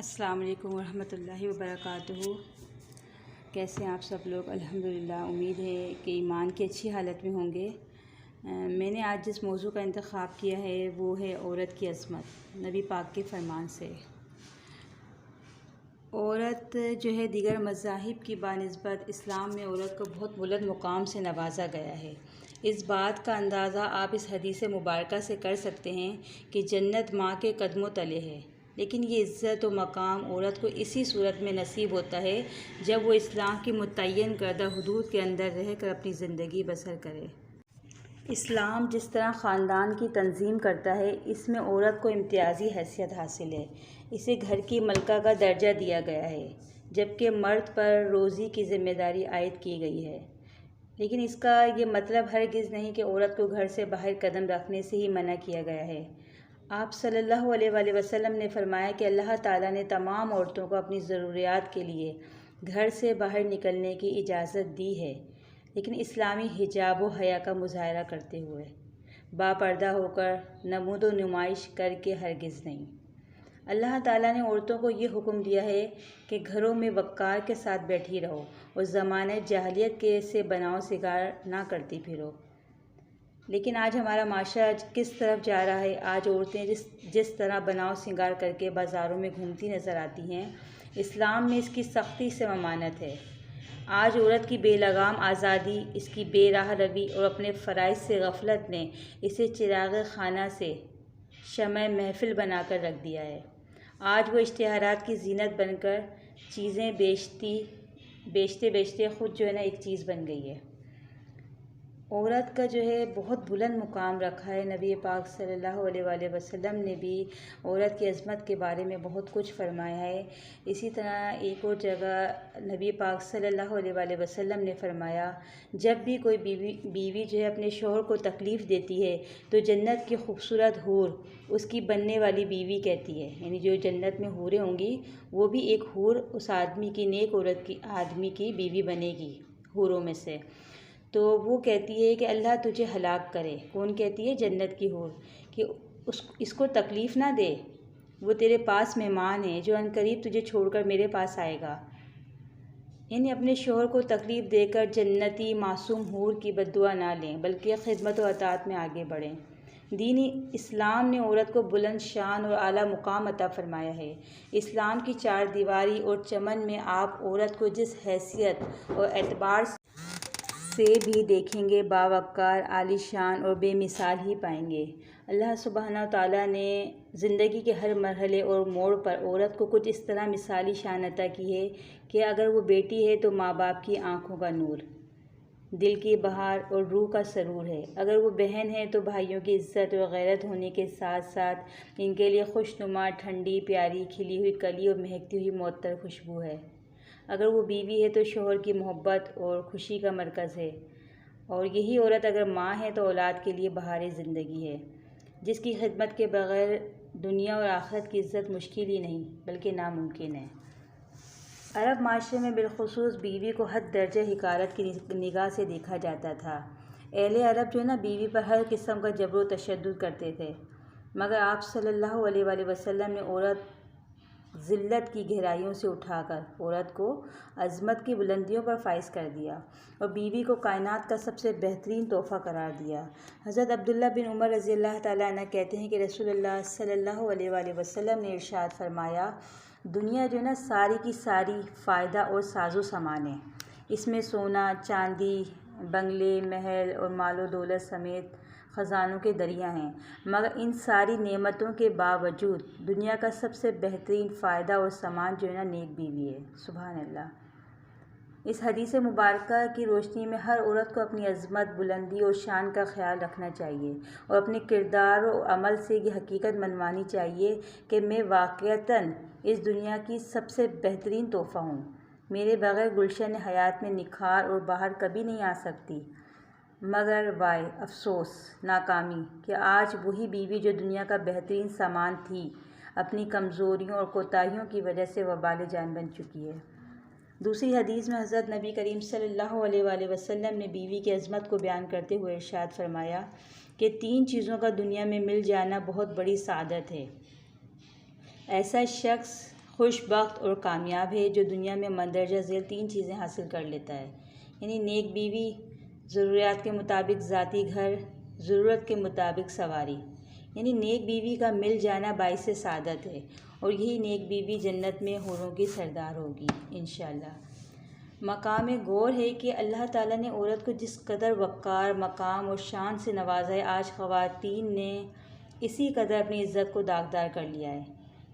السلام علیکم ورحمۃ اللہ وبرکاتہ۔ کیسے ہیں آپ سب لوگ؟ الحمدللہ، امید ہے کہ ایمان کی اچھی حالت میں ہوں گے۔ میں نے آج جس موضوع کا انتخاب کیا ہے وہ ہے عورت کی عظمت، نبی پاک کے فرمان سے۔ عورت جو ہے دیگر مذاہب کی بنسبت اسلام میں عورت کو بہت بلند مقام سے نوازا گیا ہے۔ اس بات کا اندازہ آپ اس حدیث مبارکہ سے کر سکتے ہیں کہ جنت ماں کے قدموں تلے ہے، لیکن یہ عزت و مقام عورت کو اسی صورت میں نصیب ہوتا ہے جب وہ اسلام کی متعین کردہ حدود کے اندر رہ کر اپنی زندگی بسر کرے۔ اسلام جس طرح خاندان کی تنظیم کرتا ہے، اس میں عورت کو امتیازی حیثیت حاصل ہے۔ اسے گھر کی ملکہ کا درجہ دیا گیا ہے، جبکہ مرد پر روزی کی ذمہ داری عائد کی گئی ہے۔ لیکن اس کا یہ مطلب ہرگز نہیں کہ عورت کو گھر سے باہر قدم رکھنے سے ہی منع کیا گیا ہے۔ آپ صلی اللہ علیہ وآلہ وسلم نے فرمایا کہ اللہ تعالیٰ نے تمام عورتوں کو اپنی ضروریات کے لیے گھر سے باہر نکلنے کی اجازت دی ہے، لیکن اسلامی حجاب و حیا کا مظاہرہ کرتے ہوئے، باپردہ ہو کر، نمود و نمائش کر کے ہرگز نہیں۔ اللہ تعالیٰ نے عورتوں کو یہ حکم دیا ہے کہ گھروں میں وقار کے ساتھ بیٹھی رہو اور زمانہ جاہلیت کے سے بناؤ سنگار نہ کرتی پھرو۔ لیکن آج ہمارا معاشرہ کس طرف جا رہا ہے؟ آج عورتیں جس طرح بناؤ سنگار کر کے بازاروں میں گھومتی نظر آتی ہیں، اسلام میں اس کی سختی سے ممانعت ہے۔ آج عورت کی بے لگام آزادی، اس کی بے راہ روی اور اپنے فرائض سے غفلت نے اسے چراغ خانہ سے شمع محفل بنا کر رکھ دیا ہے۔ آج وہ اشتہارات کی زینت بن کر چیزیں بیچتے خود جو ہے نا ایک چیز بن گئی ہے۔ عورت کا جو ہے بہت بلند مقام رکھا ہے۔ نبی پاک صلی اللہ علیہ وآلہ وسلم نے بھی عورت کی عظمت کے بارے میں بہت کچھ فرمایا ہے۔ اسی طرح ایک اور جگہ نبی پاک صلی اللہ علیہ وآلہ وسلم نے فرمایا، جب بھی کوئی بیوی جو ہے اپنے شوہر کو تکلیف دیتی ہے تو جنت کی خوبصورت حور اس کی بننے والی بیوی کہتی ہے، یعنی جو جنت میں حوریں ہوں گی وہ بھی ایک حور اس آدمی کی، نیک عورت کی آدمی کی بیوی بنے گی حوروں میں سے۔ تو وہ کہتی ہے کہ اللہ تجھے ہلاک کرے۔ کون کہتی ہے؟ جنت کی حور، کہ اس کو تکلیف نہ دے، وہ تیرے پاس مہمان ہے جو عنقریب تجھے چھوڑ کر میرے پاس آئے گا۔ یعنی اپنے شوہر کو تکلیف دے کر جنتی معصوم حور کی بد دعا نہ لیں، بلکہ خدمت و اطاعت میں آگے بڑھیں۔ دین اسلام نے عورت کو بلند شان اور اعلیٰ مقام عطا فرمایا ہے۔ اسلام کی چار دیواری اور چمن میں آپ عورت کو جس حیثیت اور اعتبار سے بھی دیکھیں گے، باوقار، عالی شان اور بے مثال ہی پائیں گے۔ اللہ سبحانہ و تعالیٰ نے زندگی کے ہر مرحلے اور موڑ پر عورت کو کچھ اس طرح مثالی شان عطا کی ہے کہ اگر وہ بیٹی ہے تو ماں باپ کی آنکھوں کا نور، دل کی بہار اور روح کا سرور ہے۔ اگر وہ بہن ہے تو بھائیوں کی عزت اور غیرت ہونے کے ساتھ ساتھ ان کے لیے خوشنما، ٹھنڈی، پیاری، کھلی ہوئی کلی اور مہکتی ہوئی معطر خوشبو ہے۔ اگر وہ بیوی ہے تو شوہر کی محبت اور خوشی کا مرکز ہے، اور یہی عورت اگر ماں ہے تو اولاد کے لیے بہار زندگی ہے، جس کی خدمت کے بغیر دنیا اور آخرت کی عزت مشکل ہی نہیں بلکہ ناممکن ہے۔ عرب معاشرے میں بالخصوص بیوی کو حد درجہ حقارت کی نگاہ سے دیکھا جاتا تھا۔ اہل عرب جو ہے نا بیوی پر ہر قسم کا جبر و تشدد کرتے تھے، مگر آپ صلی اللہ علیہ وآلہ وسلم نے عورت ذلت کی گہرائیوں سے اٹھا کر عورت کو عظمت کی بلندیوں پر فائز کر دیا اور بیوی کو کائنات کا سب سے بہترین تحفہ قرار دیا۔ حضرت عبداللہ بن عمر رضی اللہ تعالیٰ عنہ کہتے ہیں کہ رسول اللہ صلی اللہ علیہ وآلہ وسلم نے ارشاد فرمایا، دنیا جو ہے نا ساری کی ساری فائدہ اور ساز و سامان ہے، اس میں سونا، چاندی، بنگلے، محل اور مال و دولت سمیت خزانوں کے دریا ہیں، مگر ان ساری نعمتوں کے باوجود دنیا کا سب سے بہترین فائدہ اور سامان جو ہے نا نیک بیوی ہے۔ سبحان اللہ۔ اس حدیث مبارکہ کی روشنی میں ہر عورت کو اپنی عظمت، بلندی اور شان کا خیال رکھنا چاہیے اور اپنے کردار و عمل سے یہ حقیقت منوانی چاہیے کہ میں واقعتاً اس دنیا کی سب سے بہترین تحفہ ہوں، میرے بغیر گلشن حیات میں نکھار اور بہار کبھی نہیں آ سکتی۔ مگر وائے افسوس، ناکامی کہ آج وہی بیوی جو دنیا کا بہترین سامان تھی، اپنی کمزوریوں اور کوتاہیوں کی وجہ سے وبال جان بن چکی ہے۔ دوسری حدیث میں حضرت نبی کریم صلی اللہ علیہ وآلہ وسلم نے بیوی کی عظمت کو بیان کرتے ہوئے ارشاد فرمایا کہ 3 چیزوں کا دنیا میں مل جانا بہت بڑی سعادت ہے۔ ایسا شخص خوش بخت اور کامیاب ہے جو دنیا میں مندرجہ ذیل 3 چیزیں حاصل کر لیتا ہے، یعنی نیک بیوی، ضروریات کے مطابق ذاتی گھر، ضرورت کے مطابق سواری۔ یعنی نیک بیوی کا مل جانا باعث سعادت ہے، اور یہی نیک بیوی جنت میں حوروں کی سردار ہوگی انشاءاللہ۔ مقام غور ہے کہ اللہ تعالیٰ نے عورت کو جس قدر وقار، مقام اور شان سے نوازا ہے، آج خواتین نے اسی قدر اپنی عزت کو داغدار کر لیا ہے۔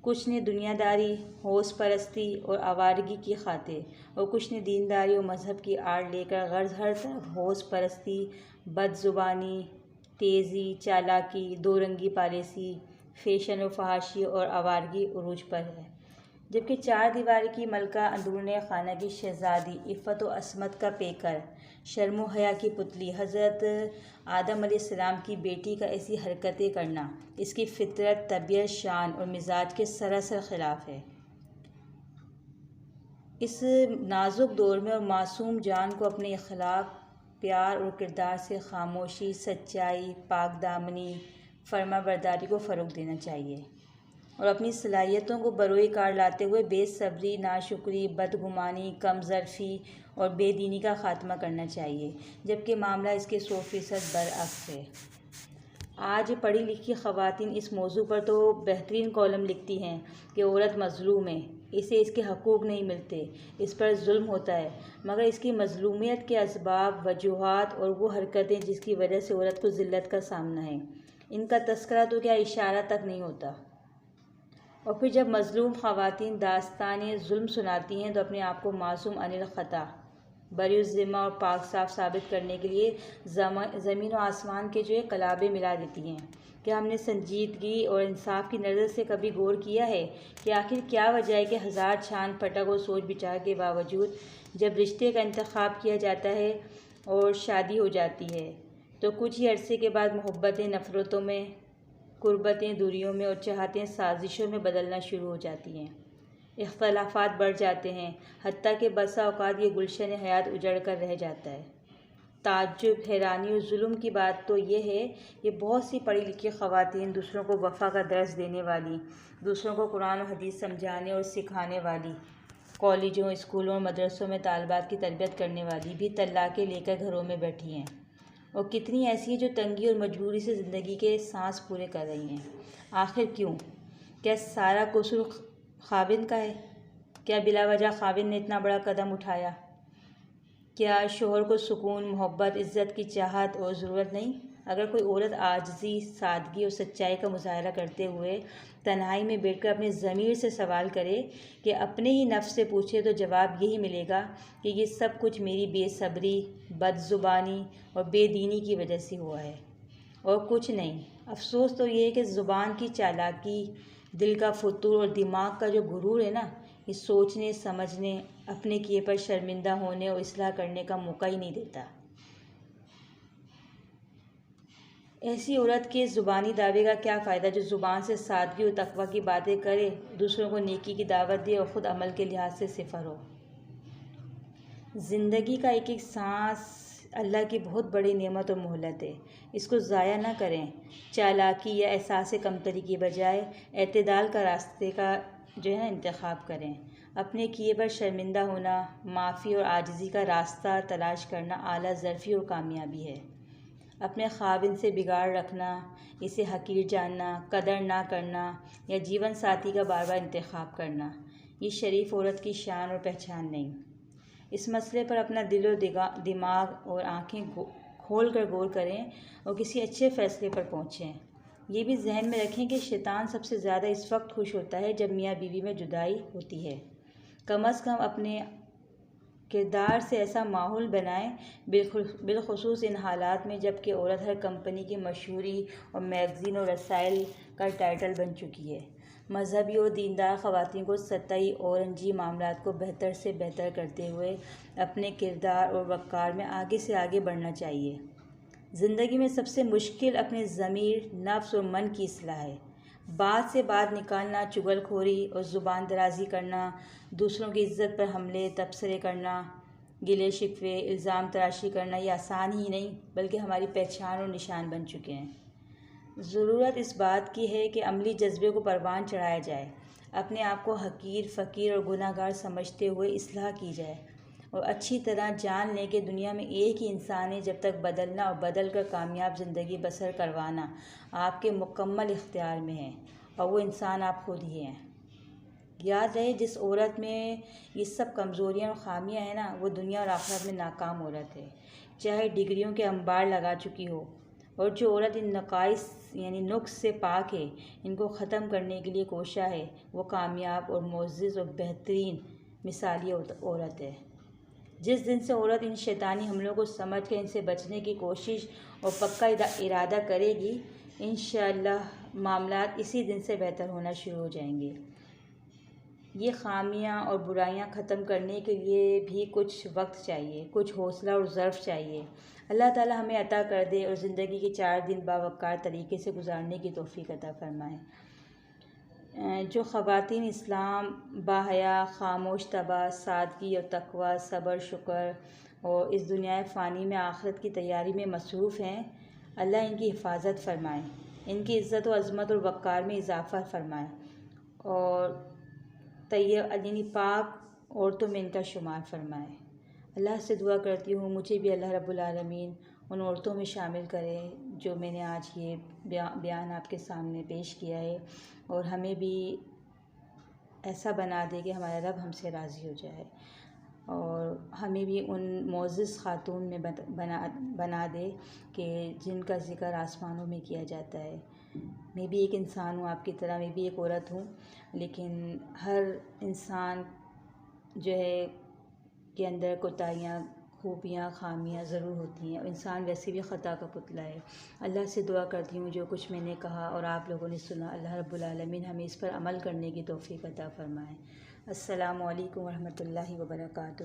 کچھ نے دنیا داری، حوث پرستی اور آوارگی کی خاطر، اور کچھ نے دینداری اور مذہب کی آڑ لے کر غرض ہر طرف حوث پرستی، بد زبانی، تیزی، چالاکی، دو رنگی پالیسی، فیشن و فحاشی اور آوارگی عروج پر ہے، جبکہ 4 دیواری کی ملکہ، اندرون خانہ کی شہزادی، عفت و عصمت کا پیکر، شرم و حیا کی پتلی، حضرت آدم علیہ السلام کی بیٹی کا ایسی حرکتیں کرنا اس کی فطرت، طبیعت، شان اور مزاج کے سراسر خلاف ہے۔ اس نازک دور میں اور معصوم جان کو اپنے اخلاق، پیار اور کردار سے خاموشی، سچائی، پاک دامنی، فرما برداری کو فروغ دینا چاہیے، اور اپنی صلاحیتوں کو بروئے کار لاتے ہوئے بے صبری، ناشکری، بدگمانی، کم ظرفی اور بے دینی کا خاتمہ کرنا چاہیے، جبکہ معاملہ اس کے 100% برعکس ہے۔ آج پڑھی لکھی خواتین اس موضوع پر تو بہترین کالم لکھتی ہیں کہ عورت مظلوم ہے، اسے اس کے حقوق نہیں ملتے، اس پر ظلم ہوتا ہے، مگر اس کی مظلومیت کے اسباب، وجوہات اور وہ حرکتیں جس کی وجہ سے عورت کو ذلت کا سامنا ہے، ان کا تذکرہ تو کیا اشارہ تک نہیں ہوتا۔ اور پھر جب مظلوم خواتین داستان ظلم سناتی ہیں تو اپنے آپ کو معصوم عن الخطا، بری الذمہ اور پاک صاف ثابت کرنے کے لیے زمین و آسمان کے کلابے ملا دیتی ہیں۔ کیا ہم نے سنجیدگی اور انصاف کی نظر سے کبھی غور کیا ہے کہ آخر کیا وجہ ہے کہ ہزار چھان پھٹک اور سوچ بچار کے باوجود جب رشتے کا انتخاب کیا جاتا ہے اور شادی ہو جاتی ہے تو کچھ ہی عرصے کے بعد محبتیں نفرتوں میں، قربتیں دوریوں میں اور چاہتیں سازشوں میں بدلنا شروع ہو جاتی ہیں، اختلافات بڑھ جاتے ہیں، حتیٰ کہ بسا اوقات یہ گلشن حیات اجڑ کر رہ جاتا ہے۔ تعجب، حیرانی اور ظلم کی بات تو یہ ہے کہ بہت سی پڑھی لکھی خواتین، دوسروں کو وفا کا درس دینے والی، دوسروں کو قرآن و حدیث سمجھانے اور سکھانے والی، کالجوں، اسکولوں اور مدرسوں میں طالبات کی تربیت کرنے والی بھی طلاقیں لے کر گھروں میں بیٹھی ہیں، اور کتنی ایسی ہیں جو تنگی اور مجبوری سے زندگی کے سانس پورے کر رہی ہیں۔ آخر کیوں؟ کیا سارا قصور خاوند کا ہے؟ کیا بلا وجہ خاوند نے اتنا بڑا قدم اٹھایا؟ کیا شوہر کو سکون، محبت، عزت کی چاہت اور ضرورت نہیں؟ اگر کوئی عورت عاجزی، سادگی اور سچائی کا مظاہرہ کرتے ہوئے تنہائی میں بیٹھ کر اپنے ضمیر سے سوال کرے کہ اپنے ہی نفس سے پوچھے تو جواب یہی ملے گا کہ یہ سب کچھ میری بے صبری، بد زبانی اور بے دینی کی وجہ سے ہوا ہے اور کچھ نہیں۔ افسوس تو یہ ہے کہ زبان کی چالاکی، دل کا فتور اور دماغ کا غرور ہے نا، یہ سوچنے، سمجھنے، اپنے کیے پر شرمندہ ہونے اور اصلاح کرنے کا موقع ہی نہیں دیتا۔ ایسی عورت کے زبانی دعوے کا کیا فائدہ جو زبان سے سادگی اور تقویٰ کی باتیں کرے، دوسروں کو نیکی کی دعوت دے اور خود عمل کے لحاظ سے صفر ہو۔ زندگی کا ایک ایک سانس اللہ کی بہت بڑی نعمت اور مہلت ہے، اس کو ضائع نہ کریں۔ چالاکی یا احساس کمتری کی بجائے اعتدال کا راستے کا انتخاب کریں۔ اپنے کیے پر شرمندہ ہونا، معافی اور عاجزی کا راستہ تلاش کرنا اعلیٰ ظرفی اور کامیابی ہے۔ اپنے خاوند سے بگاڑ رکھنا، اسے حقیر جاننا، قدر نہ کرنا یا جیون ساتھی کا بار بار انتخاب کرنا، یہ شریف عورت کی شان اور پہچان نہیں۔ اس مسئلے پر اپنا دل و دماغ اور آنکھیں کھول کر غور کریں اور کسی اچھے فیصلے پر پہنچیں۔ یہ بھی ذہن میں رکھیں کہ شیطان سب سے زیادہ اس وقت خوش ہوتا ہے جب میاں بیوی میں جدائی ہوتی ہے۔ کم از کم اپنے کردار سے ایسا ماحول بنائیں، بالخصوص ان حالات میں جب کہ عورت ہر کمپنی کی مشہوری اور میگزین اور رسائل کا ٹائٹل بن چکی ہے۔ مذہبی اور دیندار خواتین کو سطحی اورنجی معاملات کو بہتر سے بہتر کرتے ہوئے اپنے کردار اور وقار میں آگے سے آگے بڑھنا چاہیے۔ زندگی میں سب سے مشکل اپنے ضمیر، نفس اور من کی اصلاح ہے۔ بات سے بات نکالنا، چغل خوری اور زبان درازی کرنا، دوسروں کی عزت پر حملے، تبصرے کرنا، گلے شکوے، الزام تراشی کرنا، یہ آسان ہی نہیں بلکہ ہماری پہچان اور نشان بن چکے ہیں۔ ضرورت اس بات کی ہے کہ عملی جذبے کو پروان چڑھایا جائے، اپنے آپ کو حقیر، فقیر اور گناہ گار سمجھتے ہوئے اصلاح کی جائے، اور اچھی طرح جان لیں کہ دنیا میں ایک ہی انسان ہے جب تک بدلنا اور بدل کر کامیاب زندگی بسر کروانا آپ کے مکمل اختیار میں ہے، اور وہ انسان آپ خود ہی ہیں۔ یاد رہے، جس عورت میں یہ سب کمزوریاں اور خامیاں ہیں نا، وہ دنیا اور آخرت میں ناکام عورت ہے، چاہے ڈگریوں کے انبار لگا چکی ہو۔ اور جو عورت ان نقائص یعنی نقص سے پاک ہے، ان کو ختم کرنے کے لیے کوشاں ہے، وہ کامیاب اور معزز اور بہترین مثالی عورت ہے۔ جس دن سے عورت ان شیطانی حملوں کو سمجھ کر ان سے بچنے کی کوشش اور پکا ارادہ کرے گی، انشاءاللہ معاملات اسی دن سے بہتر ہونا شروع ہو جائیں گے۔ یہ خامیاں اور برائیاں ختم کرنے کے لیے بھی کچھ وقت چاہیے، کچھ حوصلہ اور ظرف چاہیے۔ اللہ تعالی ہمیں عطا کر دے اور زندگی کے 4 دن باوقار طریقے سے گزارنے کی توفیق عطا فرمائے۔ جو خواتین اسلام باحیا، خاموش طبع، سادگی اور تقوی، صبر، شکر اور اس دنیا فانی میں آخرت کی تیاری میں مصروف ہیں، اللہ ان کی حفاظت فرمائے، ان کی عزت و عظمت اور وقار میں اضافہ فرمائے، اور یعنی پاک عورتوں میں ان کا شمار فرمائے۔ اللہ سے دعا کرتی ہوں مجھے بھی اللہ رب العالمین ان عورتوں میں شامل کرے جو میں نے آج یہ بیان آپ کے سامنے پیش کیا ہے، اور ہمیں بھی ایسا بنا دے کہ ہمارا رب ہم سے راضی ہو جائے، اور ہمیں بھی ان معزز خاتون میں بنا دے کہ جن کا ذکر آسمانوں میں کیا جاتا ہے۔ میں بھی ایک انسان ہوں، آپ کی طرح میں بھی ایک عورت ہوں، لیکن ہر انسان جو ہے کے اندر کوتاہیاں، خوبیاں، خامیاں ضرور ہوتی ہیں، اور انسان ویسے بھی خطا کا پتلا ہے۔ اللہ سے دعا کرتی ہوں جو کچھ میں نے کہا اور آپ لوگوں نے سنا، اللہ رب العالمین ہمیں اس پر عمل کرنے کی توفیق عطا فرمائے۔ السلام علیکم ورحمۃ اللہ وبرکاتہ۔